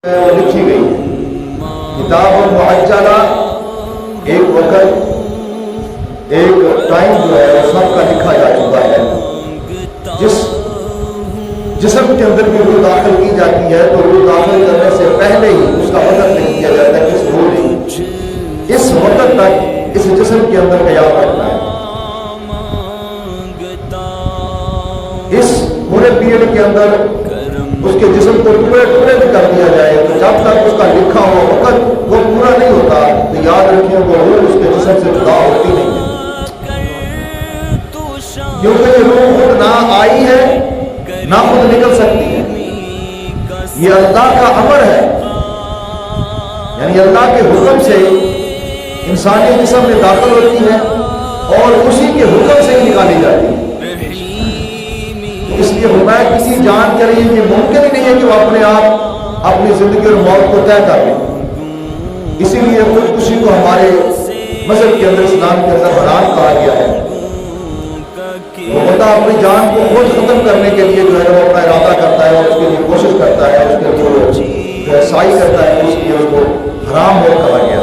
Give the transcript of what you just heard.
لکھی گئی کتاب المعجلہ ایک وقت ایک ٹائم جو ہے وہ سب کا لکھا جا چکا ہے. جس جسم کے اندر بھی روح داخل کی جاتی ہے تو روح داخل کرنے سے پہلے ہی اس کا وقت لکھ دیا جاتا ہے کس روح نے اس وقت تک اس جسم کے اندر قیام رکھنا ہے. اس پورے پیریڈ کے اندر اس کے جسم کو ٹکڑے ٹکڑے بھی کر دیا جائے تو جب تک اس کا لکھا ہوا وقت وہ پورا نہیں ہوتا تو یاد رکھیں وہ روح اس کے جسم سے جدا ہوتی نہیں ہے، کیونکہ یہ روح خود نہ آئی ہے نہ خود نکل سکتی ہے. یہ اللہ کا امر ہے، یعنی اللہ کے حکم سے انسانی جسم میں داخل ہوتی ہے اور اسی کے حکم سے ہی نکالی جاتی ہے. اس لیے فرمایا کسی جان کے لیے یہ ممکن ہی نہیں ہے کہ وہ اپنے آپ اپنی زندگی اور موت کو طے کر لیں. اسی لیے خودکشی کو ہمارے مذہب کے اندر اسلام کے اندر حرام کہا گیا ہے. وہ بندہ اپنی جان کو خود ختم کرنے کے لیے جو ہے وہ اپنا ارادہ کرتا ہے اور اس کے لیے کوشش کرتا ہے، اس کے لیے سعی کرتا ہے، اس لیے اس کو حرام ہو کہا گیا.